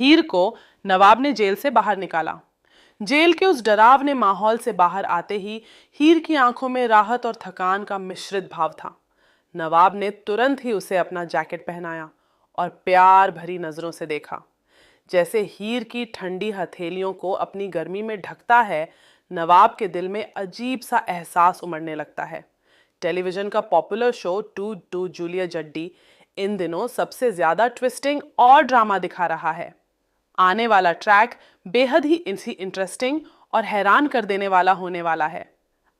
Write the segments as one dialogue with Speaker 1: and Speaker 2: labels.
Speaker 1: हीर को नवाब ने जेल से बाहर निकाला। जेल के उस डरावने माहौल से बाहर आते ही हीर की आंखों में राहत और थकान का मिश्रित भाव था। नवाब ने तुरंत ही उसे अपना जैकेट पहनाया और प्यार भरी नजरों से देखा। जैसे हीर की ठंडी हथेलियों को अपनी गर्मी में ढकता है, नवाब के दिल में अजीब सा एहसास उमड़ने लगता है। टेलीविजन का पॉपुलर शो टू टू जूलिया जड्डी इन दिनों सबसे ज्यादा ट्विस्टिंग और ड्रामा दिखा रहा है। आने वाला ट्रैक बेहद ही इंटरेस्टिंग और हैरान कर देने वाला होने वाला है।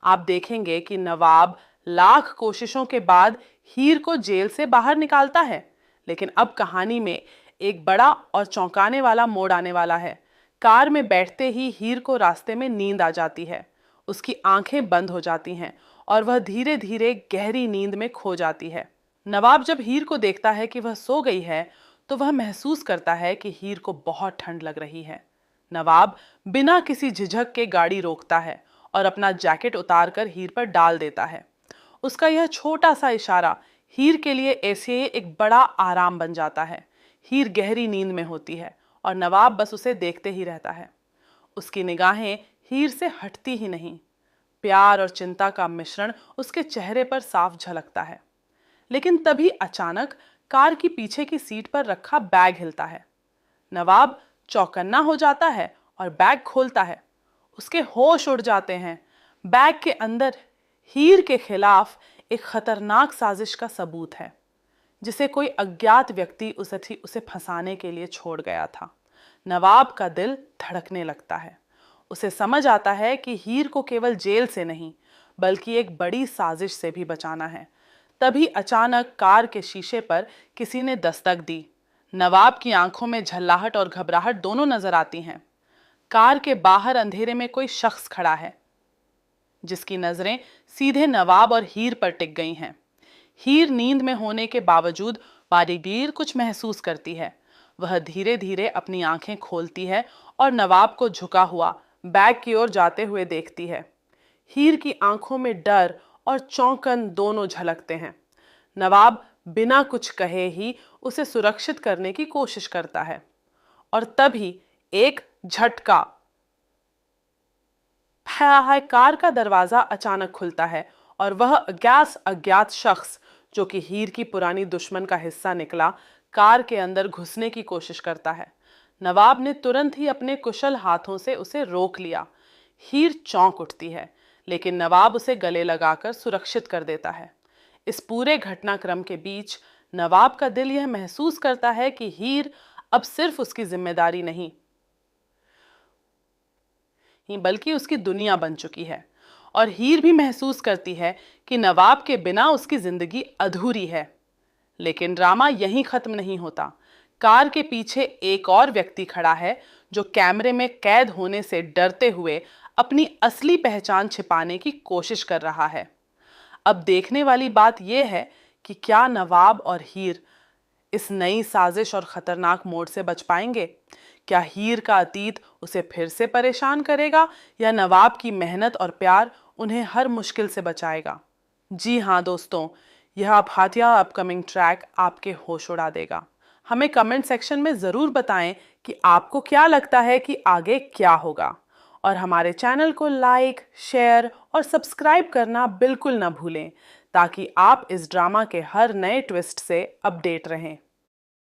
Speaker 1: आप देखेंगे कि नवाब लाख कोशिशों के बाद हीर को जेल से बाहर निकालता है, लेकिन अब कहानी में एक बड़ा और चौंकाने वाला मोड़ आने वाला है। कार में बैठते ही हीर को रास्ते में नींद आ जाती है। उसकी आंखें बंद हो जाती हैं और वह धीरे धीरे गहरी नींद में खो जाती है। नवाब जब हीर को देखता है कि वह सो गई है, तो वह महसूस करता है कि हीर को बहुत ठंड लग रही है। नवाब बिना किसी झिझक के गाड़ी रोकता है और अपना जैकेट उतारकर हीर पर डाल देता है। उसका यह छोटा सा इशारा हीर के लिए ऐसे एक बड़ा आराम बन जाता है। हीर गहरी नींद में होती है और नवाब बस उसे देखते ही रहता है। उसकी निगाहें हीर से हटती ही नहीं। प्यार और चिंता का मिश्रण उसके चेहरे पर साफ झलकता है। लेकिन तभी अचानक कार की पीछे की सीट पर रखा बैग हिलता है। नवाब चौकन्ना हो जाता है और बैग खोलता है। उसके होश उड़ जाते हैं। बैग के अंदर हीर के खिलाफ एक खतरनाक साजिश का सबूत है, जिसे कोई अज्ञात व्यक्ति उसे फंसाने के लिए छोड़ गया था। नवाब का दिल धड़कने लगता है। उसे समझ आता है कि हीर को केवल जेल से नहीं, बल्कि एक बड़ी साजिश से भी बचाना है। तभी अचानक कार के शीशे पर किसी ने दस्तक दी। नवाब की आंखों में झल्लाहट और घबराहट दोनों नजर आती हैं। कार के बाहर अंधेरे में कोई शख्स खड़ा है, जिसकी नजरें सीधे नवाब और हीर पर टिक गई हैं। हीर नींद में होने के बावजूद बारीक कुछ महसूस करती है। वह धीरे धीरे अपनी आंखें खोलती है और नवाब को झुका हुआ बैग की ओर जाते हुए देखती है। हीर की आंखों में डर और चौंकन दोनों झलकते हैं। नवाब बिना कुछ कहे ही उसे सुरक्षित करने की कोशिश करता है और तभी एक झटका, कार का दरवाजा अचानक खुलता है और वह अज्ञात शख्स, जो कि हीर की पुरानी दुश्मन का हिस्सा निकला, कार के अंदर घुसने की कोशिश करता है। नवाब ने तुरंत ही अपने कुशल हाथों से उसे रोक लिया। हीर चौंक उठती है, लेकिन नवाब उसे गले लगाकर सुरक्षित कर देता है। इस पूरे घटनाक्रम के बीच नवाब का दिल यह महसूस करता है कि हीर अब सिर्फ उसकी जिम्मेदारी नहीं, बल्कि उसकी दुनिया बन चुकी है। और हीर भी महसूस करती है कि नवाब के बिना उसकी जिंदगी अधूरी है। लेकिन ड्रामा यहीं खत्म नहीं होता। कार के पीछे एक और व्यक्ति खड़ा है, जो कैमरे में कैद होने से डरते हुए अपनी असली पहचान छिपाने की कोशिश कर रहा है। अब देखने वाली बात यह है कि क्या नवाब और हीर इस नई साजिश और खतरनाक मोड़ से बच पाएंगे? क्या हीर का अतीत उसे फिर से परेशान करेगा, या नवाब की मेहनत और प्यार उन्हें हर मुश्किल से बचाएगा? जी हाँ दोस्तों, यह अभातिया अपकमिंग ट्रैक आपके होश उड़ा देगा। हमें कमेंट सेक्शन में ज़रूर बताएं कि आपको क्या लगता है कि आगे क्या होगा। और हमारे चैनल को लाइक, शेयर और सब्सक्राइब करना बिल्कुल ना भूलें, ताकि आप इस ड्रामा के हर नए ट्विस्ट से अपडेट रहें।